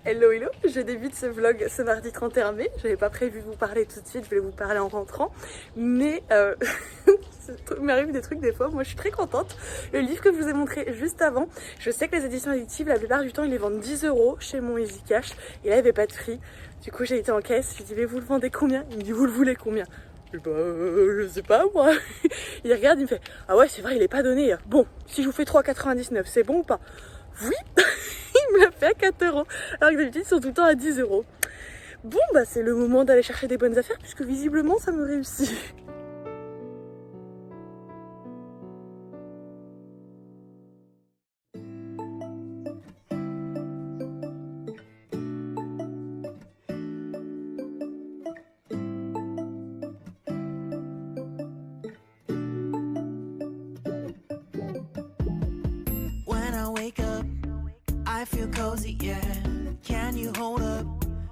Hello hello, je débute ce vlog ce mardi 31 mai. J'avais pas prévu vous parler tout de suite, je voulais vous parler en rentrant. Mais il m'arrive des trucs des fois, moi je suis très contente. Le livre que je vous ai montré juste avant, je sais que les éditions addictives, la plupart du temps ils les vendent 10 € chez mon Easy Cash. Et là il n'y avait pas de prix. Du coup j'ai été en caisse, j'ai dit mais vous le vendez combien? Il me dit vous le voulez combien? Je sais pas moi. Il regarde, il me fait ah ouais c'est vrai il est pas donné. Bon, si je vous fais 3,99 c'est bon ou pas? Oui. Il me l'a fait à 4 €, alors que d'habitude ils sont tout le temps à 10 €. Bon bah c'est le moment d'aller chercher des bonnes affaires puisque visiblement ça me réussit. I feel cozy, yeah. Can you hold up?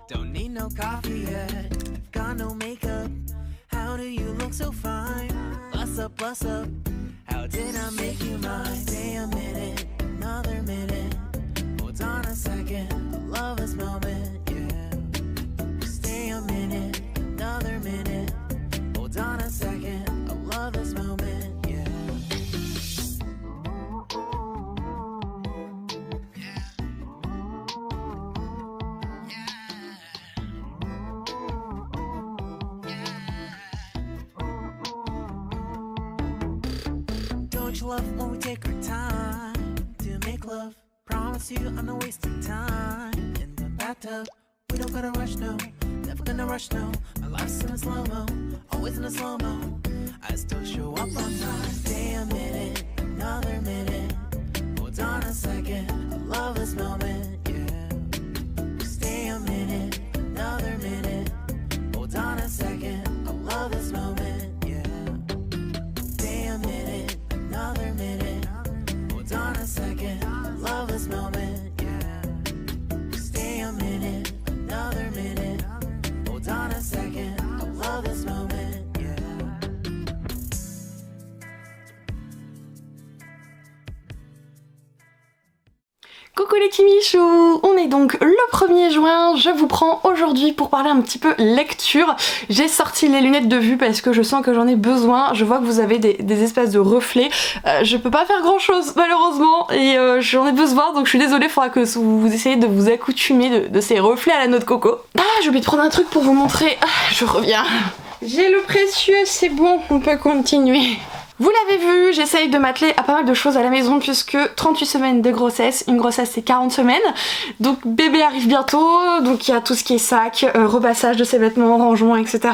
Don't need no coffee yet. Got no makeup. How do you look so fine? Bust up, bust up. How did I make you mine? Stay a minute, another minute. Hold on a second, I love this moment, yeah. Stay a minute, another minute. Hold on a second, I love this moment. Love when we take our time to make love. Promise you I'm not wasting time in the bathtub. We don't gotta rush, no. Never gonna rush, no. My life's in a slow-mo, always in a slow-mo. I still show up on time. Stay a minute, another minute. Hold on a second, I love this moment, yeah. Stay a minute, another minute. Hold on a second, I love this moment. Another minute, hold on a second, I love this moment, yeah. Stay a minute, another minute, hold on a second, I love this moment, yeah. Coucou les petits michous, on est donc le 1er juin, je vous prends aujourd'hui pour parler un petit peu lecture. J'ai sorti les lunettes de vue parce que je sens que j'en ai besoin, je vois que vous avez des espèces de reflets, je peux pas faire grand chose malheureusement et j'en ai besoin donc je suis désolée, il faudra que vous essayez de vous accoutumer de ces reflets à la noix de coco. Ah, j'ai oublié de prendre un truc pour vous montrer, je reviens. J'ai le précieux, c'est bon, on peut continuer. Vous l'avez vu, j'essaye de m'atteler à pas mal de choses à la maison puisque 38 semaines de grossesse, une grossesse c'est 40 semaines, donc bébé arrive bientôt, donc il y a tout ce qui est sac, repassage de ses vêtements, rangement, etc.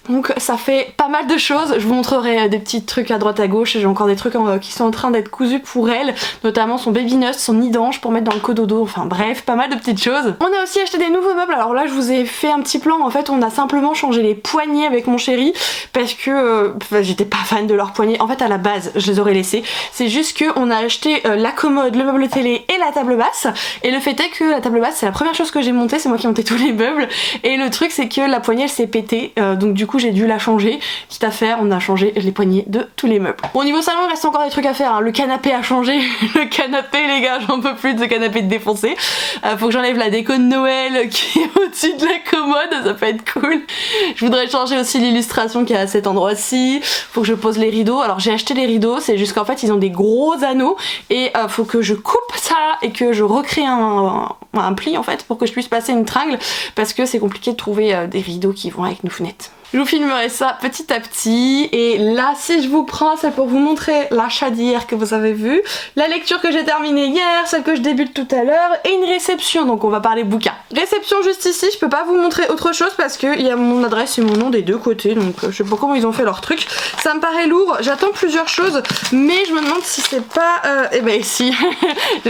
Donc ça fait pas mal de choses, je vous montrerai des petits trucs à droite à gauche, j'ai encore des trucs qui sont en train d'être cousus pour elle, notamment son baby nest, son nid d'ange pour mettre dans le cododo, enfin bref, pas mal de petites choses. On a aussi acheté des nouveaux meubles, alors là je vous ai fait un petit plan, en fait on a simplement changé les poignées avec mon chéri parce que j'étais pas fan de leurs poignées, en fait à la base je les aurais laissés, c'est juste que on a acheté la commode, le meuble télé et la table basse, et le fait est que la table basse c'est la première chose que j'ai montée, c'est moi qui ai monté tous les meubles, et le truc c'est que la poignée elle s'est pétée, donc du coup j'ai dû la changer, quitte à faire, on a changé les poignées de tous les meubles. Bon, au niveau salon il reste encore des trucs à faire, hein. Le canapé a changé, le canapé les gars j'en peux plus de ce canapé de défoncé, faut que j'enlève la déco de Noël qui est au-dessus de la commode, ça peut être cool. Je voudrais changer aussi l'illustration qui est à cet endroit-ci, faut que je pose les rideaux, alors j'ai acheté les rideaux, c'est juste qu'en fait ils ont des gros anneaux et faut que je coupe ça et que je recrée un pli en fait pour que je puisse passer une tringle parce que c'est compliqué de trouver des rideaux qui vont avec nos fenêtres. Je vous filmerai ça petit à petit, et là si je vous prends c'est pour vous montrer l'achat d'hier que vous avez vu, la lecture que j'ai terminée hier, celle que je débute tout à l'heure, et une réception, donc on va parler bouquin. Réception juste ici, je peux pas vous montrer autre chose parce qu'il y a mon adresse et mon nom des deux côtés, donc je sais pas comment ils ont fait leur truc, ça me paraît lourd, j'attends plusieurs choses, mais je me demande si c'est pas... eh ben si,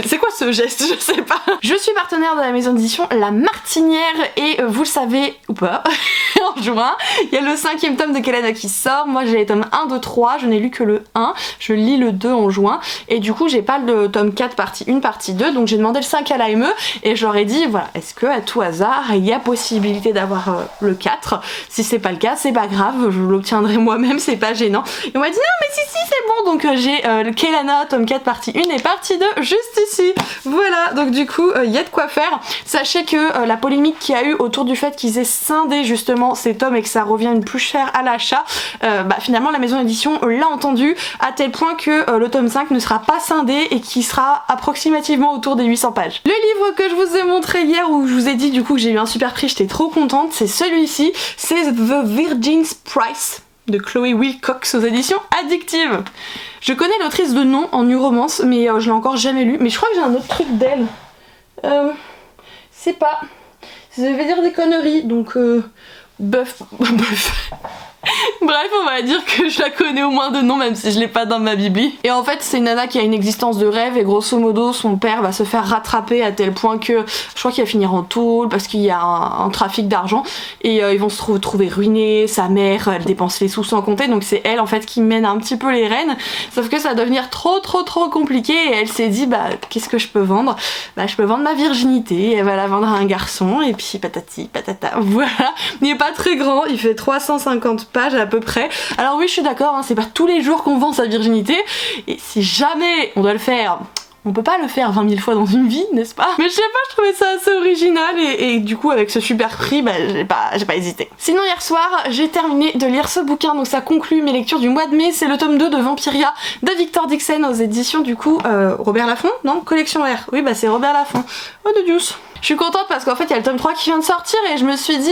c'est quoi ce geste, je sais pas. Je suis partenaire de la maison d'édition La Martinière, et vous le savez ou pas, en juin. Il y a le 5e tome de Kelana qui sort. Moi j'ai les tomes 1, 2, 3, je n'ai lu que le 1. Je lis le 2 en juin. Et du coup j'ai pas le tome 4 partie 1, partie 2. Donc j'ai demandé le 5 à l'AME et j'aurais dit voilà, est-ce que à tout hasard il y a possibilité d'avoir le 4? Si c'est pas le cas, c'est pas grave, je l'obtiendrai moi-même, c'est pas gênant. Et on m'a dit non mais si c'est bon. Donc j'ai le Kelana tome 4 partie 1 et partie 2 juste ici. Voilà, donc du coup il y a de quoi faire. Sachez que la polémique qu'il y a eu autour du fait qu'ils aient scindé justement ces tomes et que ça revienne plus cher à l'achat, finalement la maison d'édition l'a entendu à tel point que le tome 5 ne sera pas scindé et qui sera approximativement autour des 800 pages. Le livre que je vous ai montré hier où je vous ai dit du coup que j'ai eu un super prix, j'étais trop contente, c'est celui-ci, c'est The Virgin's Price de Chloé Wilcox aux éditions Addictive. Je connais l'autrice de nom en New Romance mais je l'ai encore jamais lu, mais je crois que j'ai un autre truc d'elle. C'est pas... Je vais dire des conneries, donc Bref, on va dire que je la connais au moins de nom même si je l'ai pas dans ma bibli. Et en fait c'est une nana qui a une existence de rêve et grosso modo son père va se faire rattraper à tel point que je crois qu'il va finir en tôle parce qu'il y a un trafic d'argent et ils vont se retrouver ruinés, sa mère elle dépense les sous sans compter, donc c'est elle en fait qui mène un petit peu les rênes, sauf que ça va devenir trop compliqué et elle s'est dit qu'est-ce que je peux vendre? Je peux vendre ma virginité, elle va la vendre à un garçon et puis patati patata, voilà. Il est pas très grand, il fait 350 pages à peu près. Alors oui je suis d'accord, hein, c'est pas tous les jours qu'on vend sa virginité et si jamais on doit le faire, on peut pas le faire 20 000 fois dans une vie, n'est-ce pas? Mais je sais pas, je trouvais ça assez original et du coup avec ce super prix, j'ai pas hésité. Sinon hier soir, j'ai terminé de lire ce bouquin, donc ça conclut mes lectures du mois de mai, c'est le tome 2 de Vampiria de Victor Dixon aux éditions du coup Robert Laffont, non? Collection R, oui c'est Robert Laffont. Oh de Dieu. Je suis contente parce qu'en fait il y a le tome 3 qui vient de sortir et je me suis dit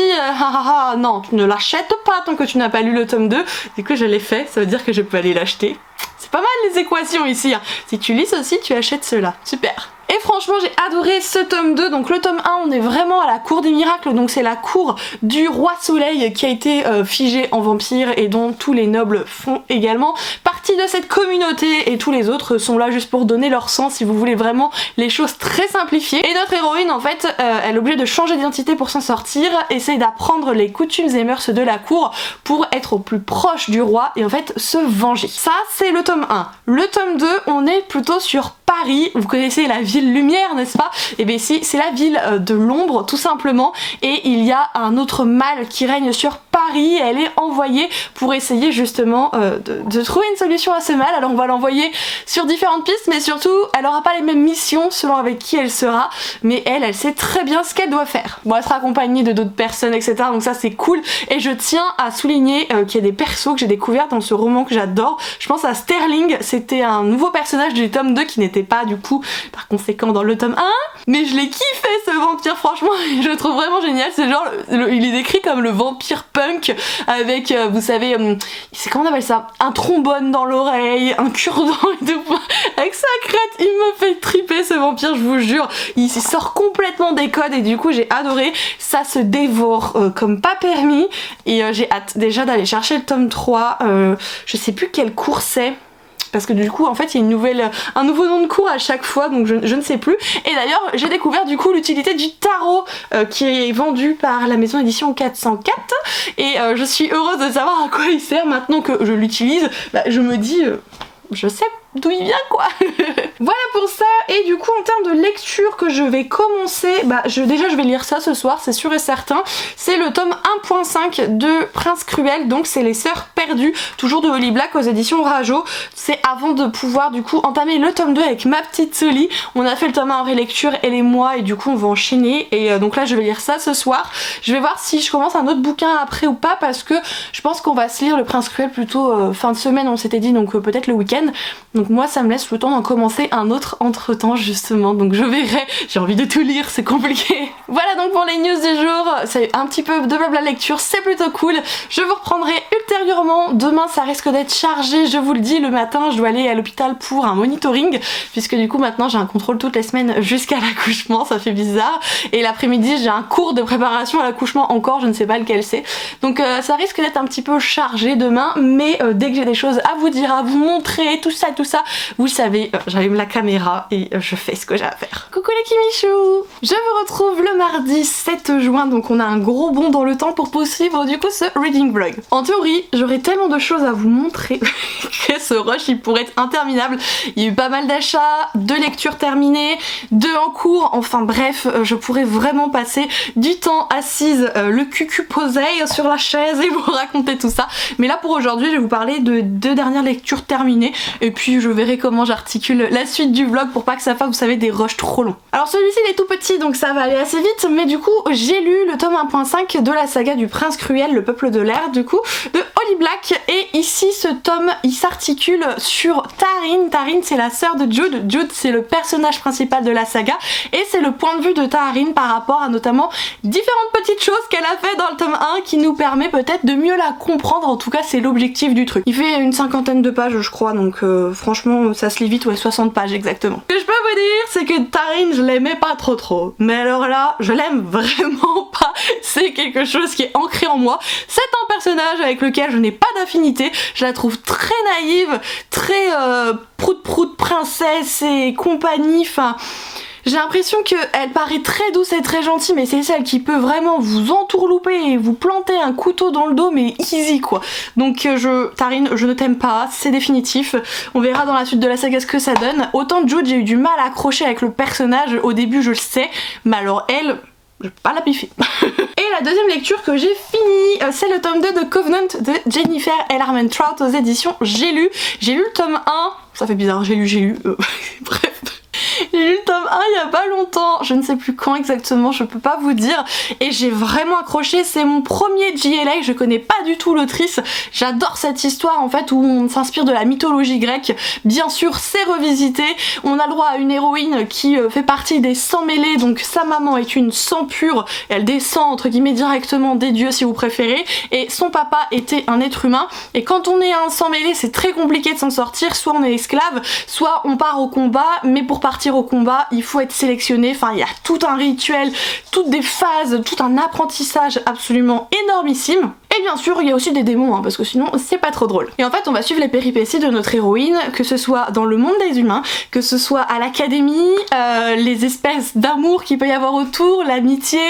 non, tu ne l'achètes pas tant que tu n'as pas lu le tome 2. Du coup je l'ai fait, ça veut dire que je peux aller l'acheter. C'est pas mal les équations ici, hein. Si tu lis ceci, tu achètes cela. Super. Et franchement j'ai adoré ce tome 2, donc le tome 1 on est vraiment à la cour des miracles, donc c'est la cour du roi soleil qui a été figé en vampire et dont tous les nobles font également partie de cette communauté et tous les autres sont là juste pour donner leur sang si vous voulez vraiment les choses très simplifiées. Et notre héroïne en fait elle est obligée de changer d'identité pour s'en sortir, essaye d'apprendre les coutumes et mœurs de la cour pour être au plus proche du roi et en fait se venger. Ça c'est le tome 1. Le tome 2 on est plutôt sur Paris, vous connaissez la ville lumière n'est-ce pas? Et bien ici c'est la ville de l'ombre tout simplement et il y a un autre mal qui règne sur Paris, elle est envoyée pour essayer justement de trouver une solution à ce mal. Alors on va l'envoyer sur différentes pistes mais surtout elle aura pas les mêmes missions selon avec qui elle sera, mais elle sait très bien ce qu'elle doit faire. Bon elle sera accompagnée de d'autres personnes etc, donc ça c'est cool et je tiens à souligner qu'il y a des persos que j'ai découverts dans ce roman que j'adore. Je pense à Sterling, c'était un nouveau personnage du tome 2 qui n'était pas du coup par conséquent dans le tome 1, mais je l'ai kiffé ce vampire franchement, je le trouve vraiment génial. C'est genre il est décrit comme le vampire punk avec vous savez c'est comment on appelle ça, un trombone dans l'oreille, un cure-dent et tout, avec sa crête. Il me fait triper ce vampire, je vous jure, il sort complètement des codes et du coup j'ai adoré, ça se dévore comme pas permis et j'ai hâte déjà d'aller chercher le tome 3, je sais plus quelle cour c'est parce que du coup en fait il y a un nouveau nom de cours à chaque fois, donc je ne sais plus. Et d'ailleurs j'ai découvert du coup l'utilité du tarot qui est vendu par la maison édition 404 et je suis heureuse de savoir à quoi il sert maintenant que je l'utilise. Je me dis je sais d'où il vient quoi. Voilà pour ça. Et du coup en termes de lecture que je vais commencer, déjà je vais lire ça ce soir, c'est sûr et certain. C'est le tome 1.5 de Prince Cruel, donc c'est les sœurs perdues, toujours de Holly Black aux éditions Rajo. C'est avant de pouvoir du coup entamer le tome 2 avec ma petite Soli. On a fait le tome 1 en relecture elle et moi et du coup on va enchaîner et donc là je vais lire ça ce soir. Je vais voir si je commence un autre bouquin après ou pas parce que je pense qu'on va se lire le Prince Cruel plutôt fin de semaine on s'était dit, donc peut-être le week-end. Donc moi ça me laisse le temps d'en commencer un autre entre temps justement, donc je verrai, j'ai envie de tout lire, c'est compliqué. Voilà donc pour les news du jour, c'est un petit peu de blabla lecture, c'est plutôt cool. Je vous reprendrai ultérieurement, demain ça risque d'être chargé, je vous le dis, le matin je dois aller à l'hôpital pour un monitoring, puisque du coup maintenant j'ai un contrôle toutes les semaines jusqu'à l'accouchement, ça fait bizarre, et l'après-midi j'ai un cours de préparation à l'accouchement encore, je ne sais pas lequel c'est, donc ça risque d'être un petit peu chargé demain, mais dès que j'ai des choses à vous dire, à vous montrer, tout ça, ça, vous le savez, j'allume la caméra et je fais ce que j'ai à faire. Coucou les Kimichou! Je vous retrouve le mardi 7 juin, donc on a un gros bond dans le temps pour poursuivre du coup ce reading vlog. En théorie, j'aurais tellement de choses à vous montrer que ce rush il pourrait être interminable. Il y a eu pas mal d'achats, de lectures terminées, de en cours, enfin bref, je pourrais vraiment passer du temps assise, le cucu posé sur la chaise et vous raconter tout ça. Mais là pour aujourd'hui, je vais vous parler de 2 dernières lectures terminées et puis je verrai comment j'articule la suite du vlog pour pas que ça fasse, vous savez, des rushs trop longs. Alors celui-ci il est tout petit donc ça va aller assez vite, mais du coup j'ai lu le tome 1.5 de la saga du Prince Cruel, le peuple de l'air, du coup, de Holly Black, et ici ce tome il s'articule sur Taharine. Taharine c'est la sœur de Jude. Jude c'est le personnage principal de la saga et c'est le point de vue de Taharine par rapport à notamment différentes petites choses qu'elle a fait dans le tome 1 qui nous permet peut-être de mieux la comprendre, en tout cas c'est l'objectif du truc. Il fait une 50aine de pages je crois, donc franchement ça se lit vite, ouais 60 pages exactement. Ce que je peux vous dire c'est que Taharine je l'aimais pas trop, mais alors là je l'aime vraiment pas, c'est quelque chose qui est ancré en moi. C'est un personnage avec lequel je n'ai pas d'affinité, je la trouve très naïve, très prout princesse et compagnie, enfin... J'ai l'impression qu'elle paraît très douce et très gentille, mais c'est celle qui peut vraiment vous entourlouper et vous planter un couteau dans le dos, mais easy quoi. Donc Taharine, je ne t'aime pas, c'est définitif. On verra dans la suite de la saga ce que ça donne. Autant Jude, j'ai eu du mal à accrocher avec le personnage, au début je le sais, mais alors elle... je peux pas la piffer. Et la deuxième lecture que j'ai finie, c'est le tome 2 de Covenant de Jennifer L. Armentrout aux éditions J'ai lu le tome 1, ça fait bizarre, j'ai lu, bref. J'ai lu le tome 1 il y a pas longtemps, je ne sais plus quand exactement, je peux pas vous dire, et j'ai vraiment accroché. C'est mon premier JLA, je connais pas du tout l'autrice, j'adore cette histoire en fait où on s'inspire de la mythologie grecque, bien sûr c'est revisité, on a le droit à une héroïne qui fait partie des sangs mêlés, donc sa maman est une sang pure, elle descend entre guillemets directement des dieux si vous préférez, et son papa était un être humain, et quand on est un sang mêlé c'est très compliqué de s'en sortir, soit on est esclave, soit on part au combat, mais pour partir au combat il faut être sélectionné, enfin il y a tout un rituel, toutes des phases, tout un apprentissage absolument énormissime. Et bien sûr il y a aussi des démons hein, parce que sinon c'est pas trop drôle. Et en fait on va suivre les péripéties de notre héroïne, que ce soit dans le monde des humains, que ce soit à l'académie, les espèces d'amour qu'il peut y avoir autour, l'amitié,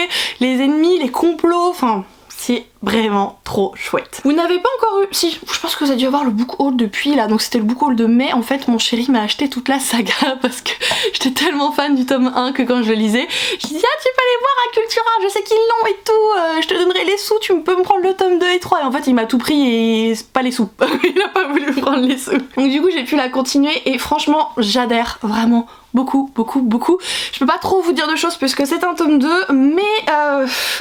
les ennemis, les complots, enfin... c'est vraiment trop chouette. Vous n'avez pas encore eu... si, je pense que vous avez dû avoir le book haul depuis là, donc c'était le book haul de mai. En fait mon chéri m'a acheté toute la saga parce que j'étais tellement fan du tome 1 que quand je le lisais, je disais ah tu peux aller voir à Cultura, je sais qu'ils l'ont et tout, je te donnerai les sous, tu peux me prendre le tome 2 et 3. Et en fait il m'a tout pris et pas les sous. Il a pas voulu prendre les sous. Donc du coup j'ai pu la continuer et franchement j'adhère vraiment beaucoup. Je peux pas trop vous dire de choses puisque c'est un tome 2, mais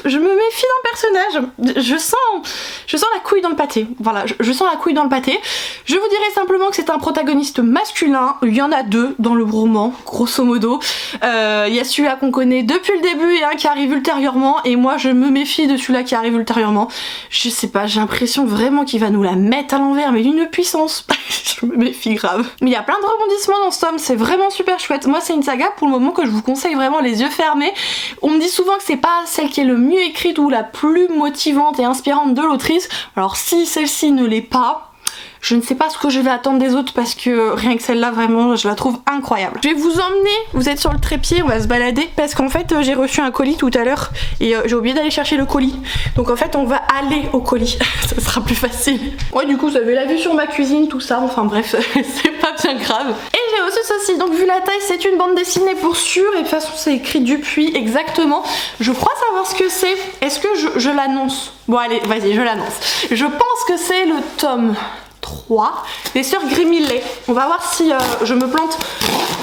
je me méfie d'un personnage. Je sens la couille dans le pâté. Voilà, je sens la couille dans le pâté. Je vous dirais simplement que c'est un protagoniste masculin. Il y en a 2 dans le roman, grosso modo. Il y a celui-là qu'on connaît depuis le début et un qui arrive ultérieurement. Et moi, je me méfie de celui-là qui arrive ultérieurement. Je sais pas, j'ai l'impression vraiment qu'il va nous la mettre à l'envers, mais d'une puissance. Je me méfie grave. Mais il y a plein de rebondissements dans ce tome, c'est vraiment super chouette. Moi, c'est une saga pour le moment que je vous conseille vraiment les yeux fermés. On me dit souvent que c'est pas celle qui est le mieux écrite ou la plus motivante et inspirante de l'autrice. Alors si celle-ci ne l'est pas, je ne sais pas ce que je vais attendre des autres parce que rien que celle-là vraiment je la trouve incroyable. Je vais vous emmener, vous êtes sur le trépied, on va se balader parce qu'en fait j'ai reçu un colis tout à l'heure et j'ai oublié d'aller chercher le colis. Donc en fait on va aller au colis, ça sera plus facile. Ouais du coup vous avez la vue sur ma cuisine, tout ça, enfin bref c'est pas bien grave. Et j'ai aussi ceci, donc vu la taille c'est une bande dessinée pour sûr et de toute façon c'est écrit Dupuis exactement. Je crois savoir ce que c'est, est-ce que je l'annonce? Bon allez vas-y je l'annonce. Je pense que c'est le tome 3 des sœurs Grimillet. On va voir si je me plante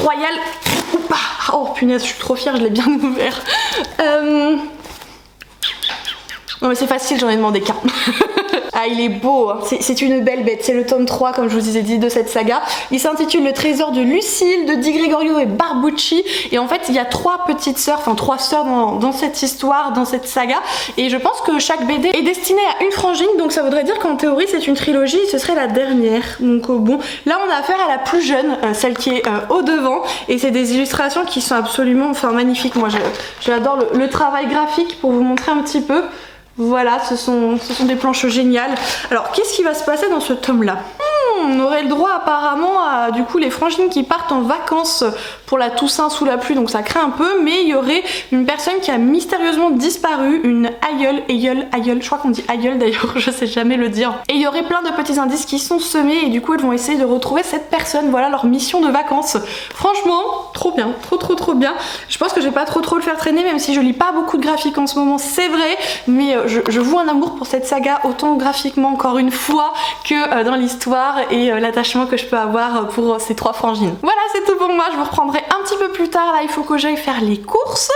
royal ou pas. Oh punaise, je suis trop fière, je l'ai bien ouvert. Non mais c'est facile, j'en ai demandé qu'un. Ah il est beau, hein. C'est une belle bête, c'est le tome 3 comme je vous ai dit de cette saga. Il s'intitule Le trésor de Lucille de Di Gregorio et Barbucci et en fait il y a 3 petites sœurs, enfin 3 sœurs dans cette histoire, dans cette saga et je pense que chaque BD est destinée à une frangine donc ça voudrait dire qu'en théorie c'est une trilogie et ce serait la dernière. Donc bon, là on a affaire à la plus jeune, celle qui est au devant et c'est des illustrations qui sont absolument magnifiques. Moi j'adore le travail graphique pour vous montrer un petit peu. Voilà, ce sont des planches géniales. Alors, qu'est-ce qui va se passer dans ce tome-là? on aurait le droit apparemment à du coup les frangines qui partent en vacances pour la Toussaint sous la pluie, donc ça craint un peu, mais il y aurait une personne qui a mystérieusement disparu, une aïeule, je crois qu'on dit aïeule d'ailleurs, je sais jamais le dire. Et il y aurait plein de petits indices qui sont semés et du coup elles vont essayer de retrouver cette personne, voilà leur mission de vacances. Franchement, trop bien, trop bien. Je pense que je vais pas trop le faire traîner, même si je lis pas beaucoup de graphiques en ce moment, c'est vrai, mais je voue un amour pour cette saga, autant graphiquement encore une fois que dans l'histoire et l'attachement que je peux avoir pour ces 3 frangines. Voilà, c'est tout pour moi, je vous reprendrai un petit peu plus tard, là il faut que j'aille faire les courses.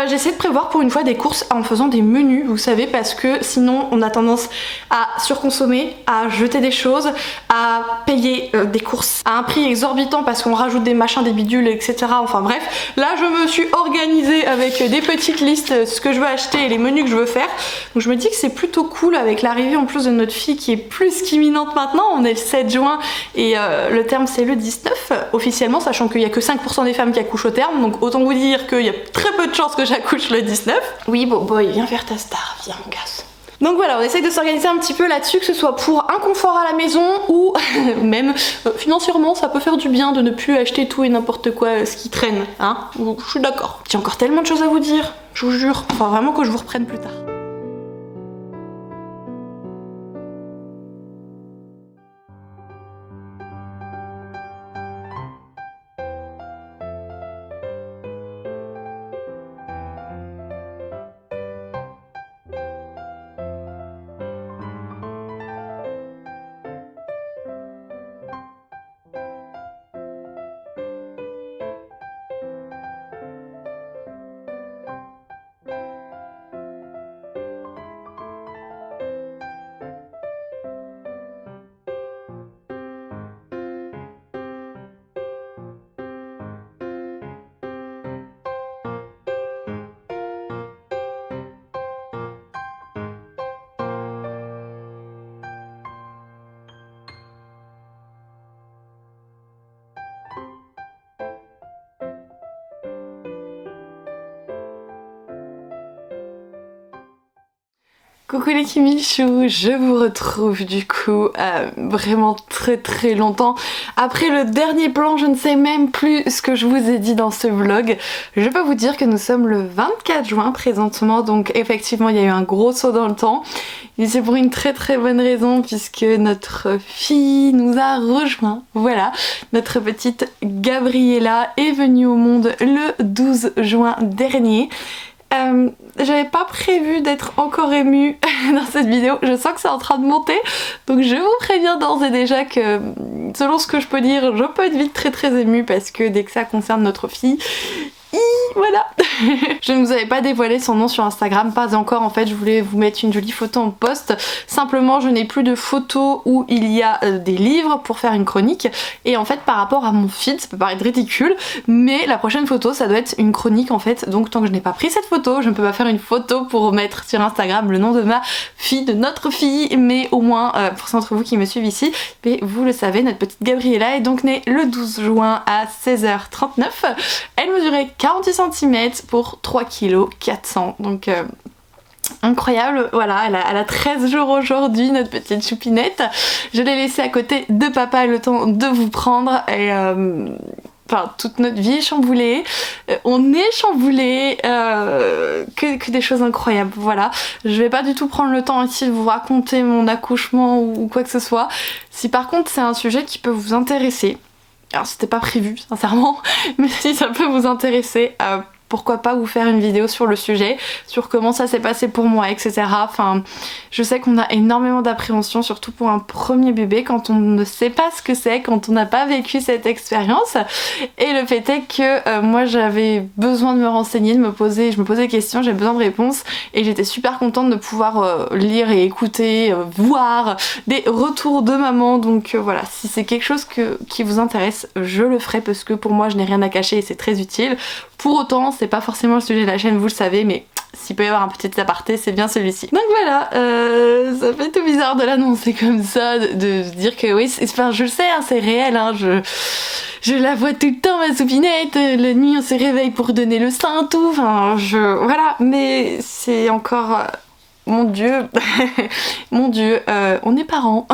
J'essaie de prévoir pour une fois des courses en faisant des menus, vous savez, parce que sinon on a tendance à surconsommer, à jeter des choses, à payer des courses à un prix exorbitant parce qu'on rajoute des machins, des bidules, etc. Enfin bref, là je me suis organisée avec des petites listes, ce que je veux acheter et les menus que je veux faire. Donc je me dis que c'est plutôt cool avec l'arrivée en plus de notre fille qui est plus qu'imminente maintenant. On est le 7 juin et le terme c'est le 19 officiellement, sachant qu'il n'y a que 5% des femmes qui accouchent au terme, donc autant vous dire qu'il y a très peu de chances que j'accouche le 19. Oui bon boy, viens faire ta star, viens mon gosse. Donc voilà, on essaye de s'organiser un petit peu là-dessus, que ce soit pour un confort à la maison ou même financièrement, ça peut faire du bien de ne plus acheter tout et n'importe quoi ce qui traîne, hein. Je suis d'accord. J'ai encore tellement de choses à vous dire, je vous jure. Enfin vraiment que je vous reprenne plus tard. Coucou les Kimichou, je vous retrouve du coup vraiment très longtemps. Après le dernier plan, je ne sais même plus ce que je vous ai dit dans ce vlog. Je peux vous dire que nous sommes le 24 juin présentement, donc effectivement il y a eu un gros saut dans le temps. Et c'est pour une très bonne raison puisque notre fille nous a rejoint. Voilà, notre petite Gabriella est venue au monde le 12 juin dernier. J'avais pas prévu d'être encore émue dans cette vidéo, je sens que c'est en train de monter, donc je vous préviens d'ores et déjà que selon ce que je peux dire, je peux être vite très émue parce que dès que ça concerne notre fille, voilà. Je ne vous avais pas dévoilé son nom sur Instagram, pas encore en fait, je voulais vous mettre une jolie photo en post. Simplement je n'ai plus de photos où il y a des livres pour faire une chronique et en fait par rapport à mon feed, ça peut paraître ridicule, mais la prochaine photo ça doit être une chronique en fait, donc tant que je n'ai pas pris cette photo, je ne peux pas faire une photo pour mettre sur Instagram le nom de ma fille, de notre fille, mais au moins pour ceux d'entre vous qui me suivent ici, mais vous le savez, notre petite Gabriella est donc née le 12 juin à 16h39, elle mesurait 46 cm pour 3 kg 400, donc incroyable. Voilà, elle a 13 jours aujourd'hui, notre petite choupinette. Je l'ai laissée à côté de papa le temps de vous prendre et enfin toute notre vie est chamboulée, on est chamboulé, que des choses incroyables. Voilà, je vais pas du tout prendre le temps ici de vous raconter mon accouchement ou quoi que ce soit. Si par contre c'est un sujet qui peut vous intéresser, alors c'était pas prévu sincèrement, mais si ça peut vous intéresser, pourquoi pas vous faire une vidéo sur le sujet, sur comment ça s'est passé pour moi, etc. Enfin, je sais qu'on a énormément d'appréhension, surtout pour un premier bébé, quand on ne sait pas ce que c'est, quand on n'a pas vécu cette expérience. Et le fait est que moi j'avais besoin de me renseigner, je me posais des questions, j'avais besoin de réponses, et j'étais super contente de pouvoir lire et écouter, voir des retours de maman. Donc voilà, si c'est quelque chose qui vous intéresse, je le ferai parce que pour moi je n'ai rien à cacher et c'est très utile. Pour autant, c'est pas forcément le sujet de la chaîne, vous le savez, mais s'il peut y avoir un petit aparté, c'est bien celui-ci. Donc voilà, ça fait tout bizarre de l'annoncer comme ça, de dire que oui, enfin je le sais, hein, c'est réel, hein, je la vois tout le temps ma soupinette, la nuit on se réveille pour donner le sein, tout, enfin voilà, mais c'est encore mon Dieu, mon Dieu, on est parents.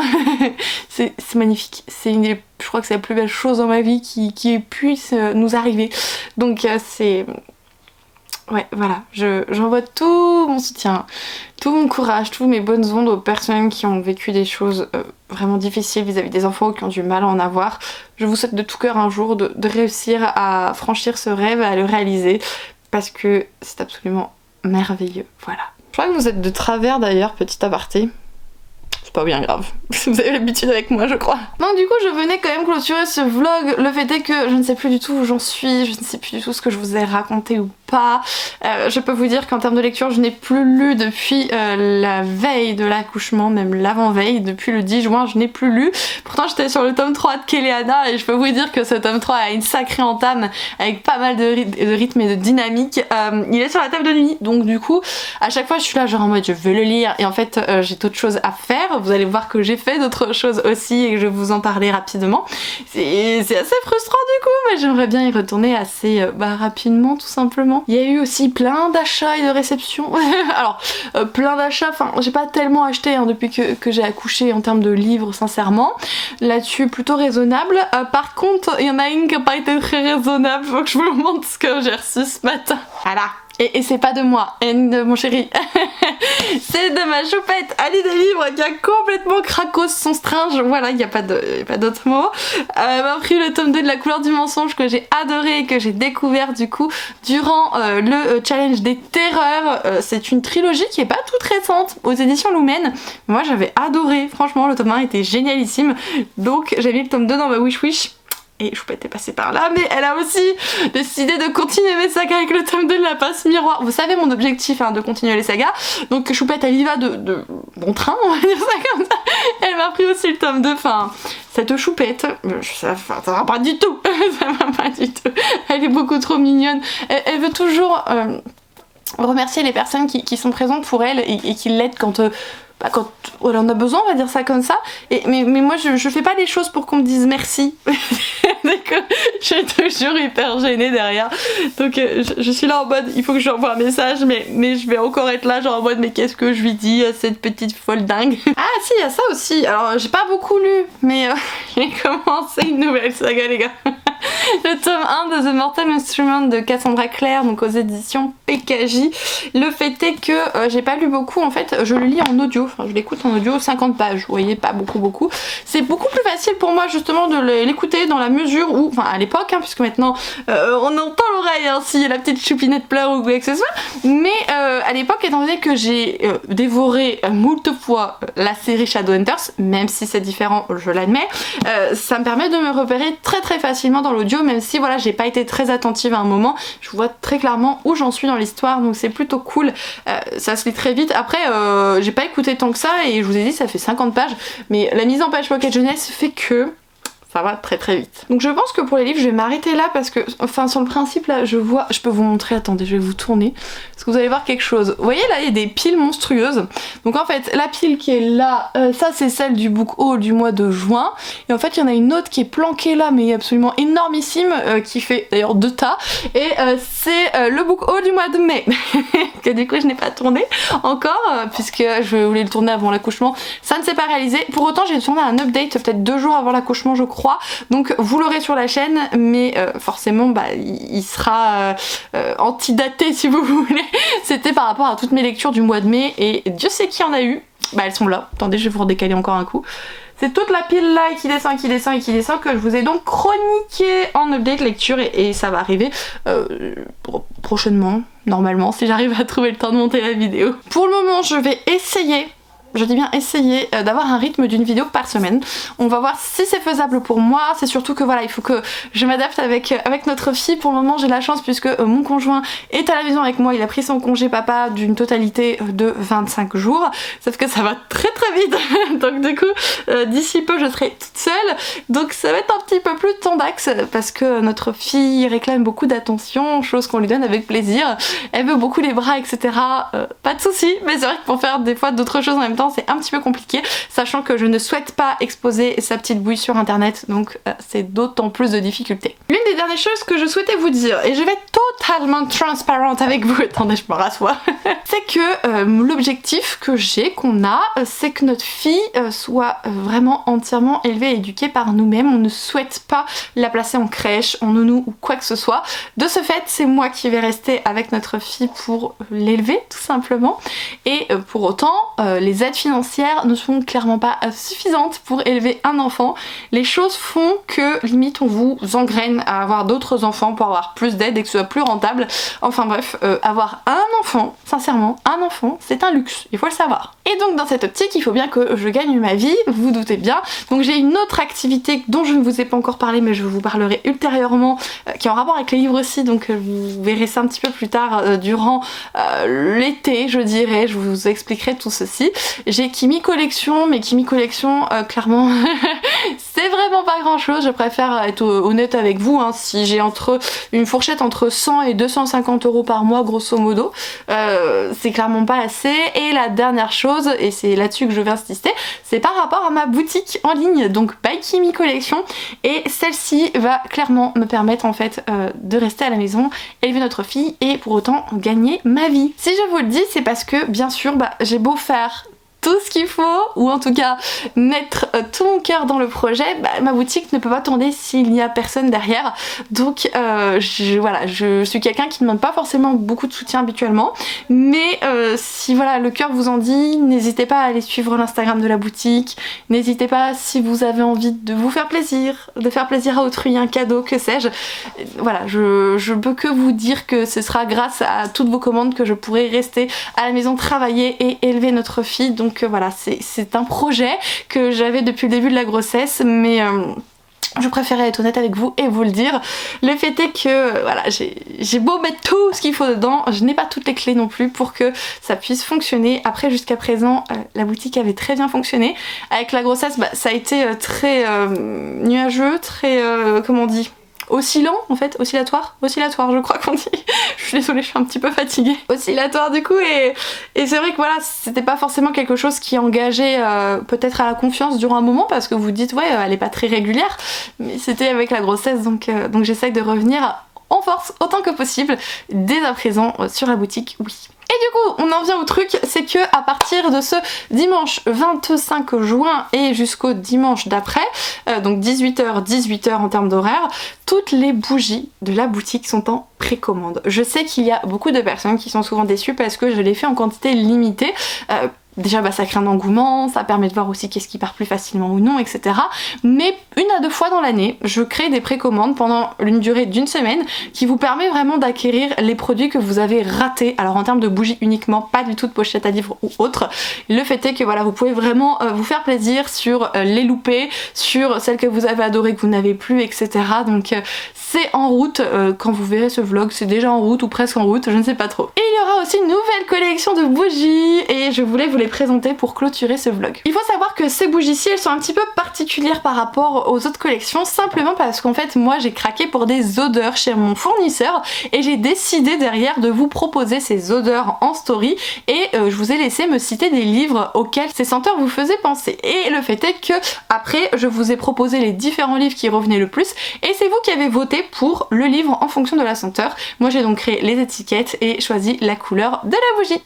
C'est magnifique. Je crois que c'est la plus belle chose dans ma vie qui puisse nous arriver. Donc c'est... Ouais, voilà, j'envoie tout mon soutien, tout mon courage, toutes mes bonnes ondes aux personnes qui ont vécu des choses vraiment difficiles vis-à-vis des enfants, qui ont du mal à en avoir. Je vous souhaite de tout cœur un jour de réussir à franchir ce rêve, à le réaliser, parce que c'est absolument merveilleux, voilà. Je crois que vous êtes de travers d'ailleurs, petit aparté. C'est pas bien grave, vous avez l'habitude avec moi je crois. Donc du coup je venais quand même clôturer ce vlog. Le fait est que je ne sais plus du tout où j'en suis, je ne sais plus du tout ce que je vous ai raconté ou pas. Je peux vous dire qu'en termes de lecture je n'ai plus lu depuis la veille de l'accouchement, même l'avant-veille, depuis le 10 juin je n'ai plus lu. Pourtant j'étais sur le tome 3 de Kéléana et je peux vous dire que ce tome 3 a une sacrée entame avec pas mal de rythme et de dynamique. Il est sur la table de nuit, donc du coup à chaque fois je suis là genre en mode je veux le lire et en fait j'ai d'autres choses à faire. Vous allez voir que j'ai fait d'autres choses aussi et que je vais vous en parler rapidement. C'est assez frustrant du coup, mais j'aimerais bien y retourner assez rapidement tout simplement. Il y a eu aussi plein d'achats et de réceptions. Alors plein d'achats, enfin j'ai pas tellement acheté hein, depuis que j'ai accouché en termes de livres sincèrement. Là-dessus plutôt raisonnable. Par contre il y en a une qui n'a pas été très raisonnable, faut que je vous montre ce que j'ai reçu ce matin. Voilà. Et c'est pas de moi, et de mon chéri, c'est de ma choupette Ali des livres qui a complètement cracos son stringe, voilà, il n'y a pas d'autre mot. Elle m'a pris le tome 2 de La couleur du mensonge que j'ai adoré et que j'ai découvert du coup durant le challenge des terreurs. C'est une trilogie qui est pas toute récente aux éditions Lumen. Moi j'avais adoré, franchement le tome 1 était génialissime, donc j'ai mis le tome 2 dans ma wish. Et Choupette est passée par là, mais elle a aussi décidé de continuer mes sagas avec le tome 2 de la passe miroir. Vous savez mon objectif hein, de continuer les sagas. Donc Choupette elle y va de bon train, on va dire ça comme ça. Elle m'a pris aussi le tome 2, enfin cette Choupette, ça va pas du tout. Ça va pas du tout. Elle est beaucoup trop mignonne. Elle veut toujours remercier les personnes qui sont présentes pour elle et qui l'aident quand elle en a besoin, on va dire ça comme ça. Mais moi je fais pas des choses pour qu'on me dise merci. Je suis toujours hyper gênée derrière. Donc je suis là en mode il faut que je lui envoie un message, mais je vais encore être là genre en mode mais qu'est-ce que je lui dis à cette petite folle dingue. Ah si, il y a ça aussi. Alors j'ai pas beaucoup lu, mais j'ai commencé une nouvelle saga les gars. Le tome 1 de The Mortal Instrument de Cassandra Clare, donc aux éditions PKJ. Le fait est que j'ai pas lu beaucoup en fait, je le lis en audio, enfin je l'écoute en audio, 50 pages, vous voyez, pas beaucoup. C'est beaucoup plus facile pour moi justement de l'écouter dans la mesure où, enfin à l'époque, hein, puisque maintenant on entend l'oreille hein, si la petite choupinette pleure ou quoi que ce soit, mais à l'époque étant donné que j'ai dévoré moult fois la série Shadowhunters, même si c'est différent, je l'admets, ça me permet de me repérer très facilement dans l'audio, même si voilà j'ai pas été très attentive à un moment, je vois très clairement où j'en suis dans l'histoire, donc c'est plutôt cool. Ça se lit très vite. Après j'ai pas écouté tant que ça et je vous ai dit ça fait 50 pages, mais la mise en page Pocket Jeunesse fait que ça va très vite. Donc je pense que pour les livres je vais m'arrêter là parce que, enfin sur le principe là je peux vous montrer, attendez je vais vous tourner, parce que vous allez voir quelque chose. Vous voyez là il y a des piles monstrueuses, donc en fait la pile qui est là, ça c'est celle du book haul du mois de juin, et en fait il y en a une autre qui est planquée là mais absolument énormissime, qui fait d'ailleurs 2 tas, et c'est le book haul du mois de mai, que du coup je n'ai pas tourné encore, puisque je voulais le tourner avant l'accouchement, ça ne s'est pas réalisé. Pour autant j'ai tourné un update peut-être 2 jours avant l'accouchement je crois, donc vous l'aurez sur la chaîne, mais forcément bah, il sera antidaté si vous voulez. C'était par rapport à toutes mes lectures du mois de mai et Dieu sait qui en a eu. Bah elles sont là, attendez je vais vous redécaler encore un coup. C'est toute la pile là qui descend que je vous ai donc chroniqué en update lecture et ça va arriver prochainement, normalement, si j'arrive à trouver le temps de monter la vidéo. Pour le moment je vais essayer, je dis bien essayer, d'avoir un rythme d'une vidéo par semaine. On va voir si c'est faisable pour moi. C'est surtout que voilà, il faut que je m'adapte avec notre fille. Pour le moment j'ai la chance puisque mon conjoint est à la maison avec moi, il a pris son congé papa d'une totalité de 25 jours, sauf que ça va très vite. Donc du coup d'ici peu je serai toute seule, donc ça va être un petit peu plus tendax parce que notre fille réclame beaucoup d'attention, chose qu'on lui donne avec plaisir. Elle veut beaucoup les bras etc, pas de soucis, mais c'est vrai que pour faire des fois d'autres choses en même temps temps c'est un petit peu compliqué, sachant que je ne souhaite pas exposer sa petite bouille sur internet, donc c'est d'autant plus de difficultés. L'une des dernières choses que je souhaitais vous dire, et je vais être totalement transparente avec vous, attendez je me rassois, c'est que l'objectif que j'ai, qu'on a, c'est que notre fille soit vraiment entièrement élevée et éduquée par nous-mêmes. On ne souhaite pas la placer en crèche, en nounou ou quoi que ce soit. De ce fait, c'est moi qui vais rester avec notre fille pour l'élever tout simplement, et pour autant les aides financières ne sont clairement pas suffisantes pour élever un enfant. Les choses font que limite on vous engraine à avoir d'autres enfants pour avoir plus d'aide et que ce soit plus rentable. Enfin bref, avoir un enfant, sincèrement, un enfant c'est un luxe, il faut le savoir. Et donc dans cette optique il faut bien que je gagne ma vie, vous vous doutez bien. Donc j'ai une autre activité dont je ne vous ai pas encore parlé mais je vous parlerai ultérieurement, qui est en rapport avec les livres aussi, donc vous verrez ça un petit peu plus tard durant l'été je dirais, je vous expliquerai tout ceci. J'ai Kimi Collection, mais Kimi Collection clairement c'est vraiment pas grand chose, je préfère être honnête avec vous, hein. Si j'ai une fourchette entre 100 et 250 euros par mois grosso modo, c'est clairement pas assez. Et la dernière chose, et c'est là-dessus que je vais insister, c'est par rapport à ma boutique en ligne, donc by Kimi Collection, et celle-ci va clairement me permettre en fait de rester à la maison, élever notre fille et pour autant gagner ma vie. Si je vous le dis, c'est parce que bien sûr j'ai beau faire tout ce qu'il faut, ou en tout cas mettre tout mon cœur dans le projet, ma boutique ne peut pas tourner s'il n'y a personne derrière. Donc voilà, je suis quelqu'un qui ne demande pas forcément beaucoup de soutien habituellement, mais si voilà le cœur vous en dit, n'hésitez pas à aller suivre l'Instagram de la boutique, n'hésitez pas si vous avez envie de vous faire plaisir, de faire plaisir à autrui, un cadeau, que sais-je. Voilà, je peux que vous dire que ce sera grâce à toutes vos commandes que je pourrai rester à la maison, travailler et élever notre fille. Donc voilà, c'est un projet que j'avais depuis le début de la grossesse, mais je préférais être honnête avec vous et vous le dire. Le fait est que voilà, j'ai beau mettre tout ce qu'il faut dedans, je n'ai pas toutes les clés non plus pour que ça puisse fonctionner. Après jusqu'à présent la boutique avait très bien fonctionné. Avec la grossesse ça a été très nuageux, très comment on dit, oscillant en fait, oscillatoire je crois qu'on dit. Je suis désolée, je suis un petit peu fatiguée. Oscillatoire du coup, et c'est vrai que voilà, c'était pas forcément quelque chose qui engageait peut-être à la confiance durant un moment, parce que vous dites ouais elle est pas très régulière, mais c'était avec la grossesse, donc j'essaye de revenir en force autant que possible dès à présent sur la boutique, oui. Et du coup on en vient au truc, c'est que à partir de ce dimanche 25 juin et jusqu'au dimanche d'après, donc 18h en termes d'horaire, toutes les bougies de la boutique sont en précommande. Je sais qu'il y a beaucoup de personnes qui sont souvent déçues parce que je les fais en quantité limitée. Déjà ça crée un engouement, ça permet de voir aussi qu'est-ce qui part plus facilement ou non, etc. Mais 1 à 2 fois dans l'année, je crée des précommandes pendant une durée d'1 semaine qui vous permet vraiment d'acquérir les produits que vous avez ratés. Alors en termes de bougies uniquement, pas du tout de pochette à livres ou autre. Le fait est que voilà, vous pouvez vraiment vous faire plaisir sur les loupés, sur celles que vous avez adorées que vous n'avez plus, etc. Donc c'est en route, quand vous verrez ce vlog, c'est déjà en route ou presque en route, je ne sais pas trop. Et il y aura aussi une nouvelle collection de bougies et je voulais vous les présenter pour clôturer ce vlog. Il faut savoir que ces bougies-ci, elles sont un petit peu particulières par rapport aux autres collections, simplement parce qu'en fait moi j'ai craqué pour des odeurs chez mon fournisseur et j'ai décidé derrière de vous proposer ces odeurs en story, et je vous ai laissé me citer des livres auxquels ces senteurs vous faisaient penser. Et le fait est que après je vous ai proposé les différents livres qui revenaient le plus, et c'est vous qui avez voté pour le livre en fonction de la senteur. Moi j'ai donc créé les étiquettes et choisi la couleur de la bougie.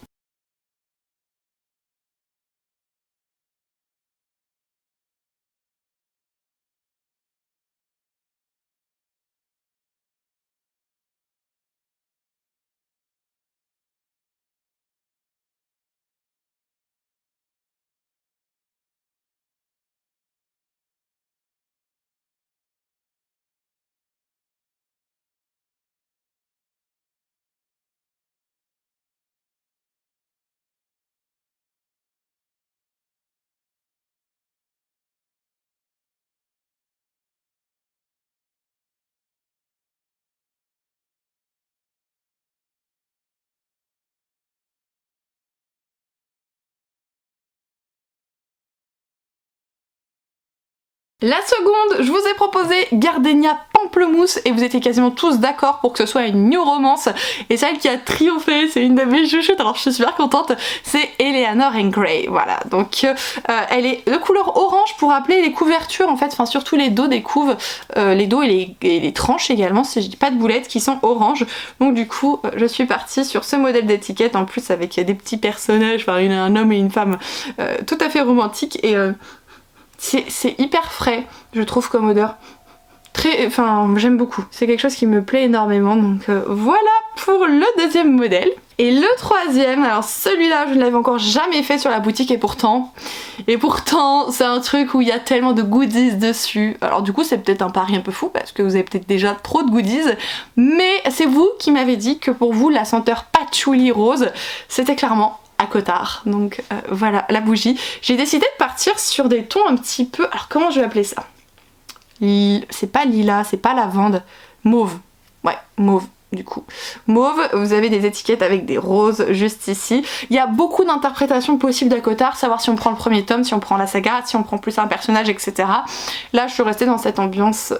La seconde, je vous ai proposé Gardenia Pamplemousse et vous étiez quasiment tous d'accord pour que ce soit une new romance. Et celle qui a triomphé, c'est une de mes chouchoutes, alors je suis super contente, c'est Eleanor and Gray. Voilà, donc elle est de couleur orange pour rappeler les couvertures en fait, enfin surtout les dos des couves, les dos et les tranches également, si je dis pas de boulettes, qui sont orange. Donc du coup, je suis partie sur ce modèle d'étiquette, en plus avec des petits personnages, enfin un homme et une femme tout à fait romantiques et c'est hyper frais, je trouve, comme odeur. Enfin, j'aime beaucoup. C'est quelque chose qui me plaît énormément. Donc voilà pour le deuxième modèle. Et le troisième, alors celui-là, je ne l'avais encore jamais fait sur la boutique et pourtant c'est un truc où il y a tellement de goodies dessus. Alors du coup, c'est peut-être un pari un peu fou parce que vous avez peut-être déjà trop de goodies. Mais c'est vous qui m'avez dit que pour vous, la senteur patchouli rose, c'était clairement à Cotard. Donc voilà la bougie. J'ai décidé de partir sur des tons un petit peu... Alors comment je vais appeler ça? C'est pas lilas, c'est pas lavande. Mauve. Ouais, mauve. Du coup, mauve, vous avez des étiquettes avec des roses juste ici. Il y a beaucoup d'interprétations possibles d'Acotard, savoir si on prend le premier tome, si on prend la saga, si on prend plus un personnage, etc. Là, je suis restée dans cette ambiance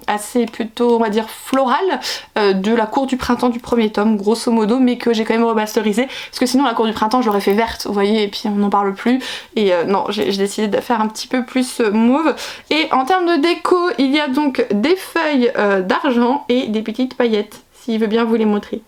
assez plutôt, on va dire, florale de la cour du printemps du premier tome, grosso modo, mais que j'ai quand même remasterisé, parce que sinon la cour du printemps, je l'aurais fait verte, vous voyez, et puis on n'en parle plus. Et non, j'ai décidé de faire un petit peu plus mauve. Et en termes de déco, il y a donc des feuilles d'argent et des petites paillettes, s'il veut bien vous les montrer.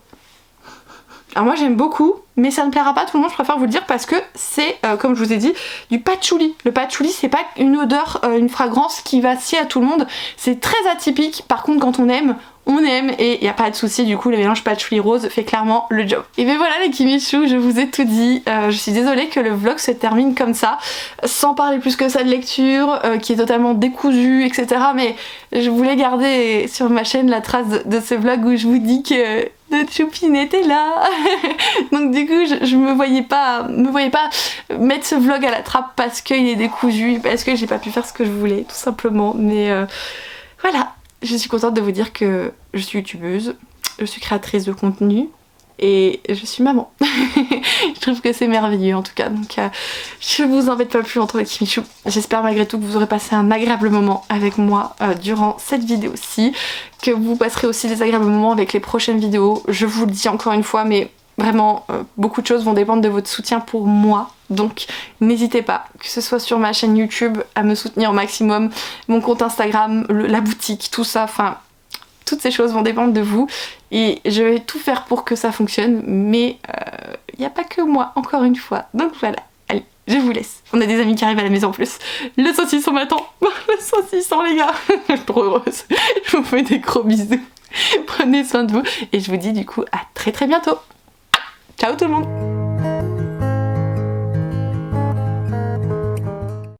Alors moi j'aime beaucoup, mais ça ne plaira pas à tout le monde, je préfère vous le dire, parce que c'est, comme je vous ai dit, du patchouli. Le patchouli, c'est pas une odeur, une fragrance qui va sied à tout le monde, c'est très atypique. Par contre, quand on aime et il n'y a pas de souci, du coup le mélange patchouli rose fait clairement le job. Et bien voilà les Kimichou, je vous ai tout dit. Je suis désolée que le vlog se termine comme ça, sans parler plus que ça de lecture, qui est totalement décousu, etc. Mais je voulais garder sur ma chaîne la trace de ce vlog où je vous dis que notre choupine était là. Donc du coup je me voyais pas mettre ce vlog à la trappe parce qu'il est décousu, parce que j'ai pas pu faire ce que je voulais tout simplement. Mais voilà. Je suis contente de vous dire que je suis youtubeuse, je suis créatrice de contenu et je suis maman. Je trouve que c'est merveilleux en tout cas, donc je vous embête pas plus longtemps avec Kimichou. J'espère malgré tout que vous aurez passé un agréable moment avec moi durant cette vidéo-ci, que vous passerez aussi des agréables moments avec les prochaines vidéos. Je vous le dis encore une fois, mais vraiment beaucoup de choses vont dépendre de votre soutien pour moi. Donc n'hésitez pas, que ce soit sur ma chaîne YouTube, à me soutenir au maximum, mon compte Instagram, la boutique, tout ça, enfin toutes ces choses vont dépendre de vous et je vais tout faire pour que ça fonctionne, mais il n'y a pas que moi, encore une fois. Donc voilà, allez, je vous laisse. On a des amis qui arrivent à la maison en plus. Le saucisson m'attend. Le saucisson les gars. Je suis trop heureuse. Je vous fais des gros bisous. Prenez soin de vous et je vous dis du coup à très bientôt. Ciao tout le monde.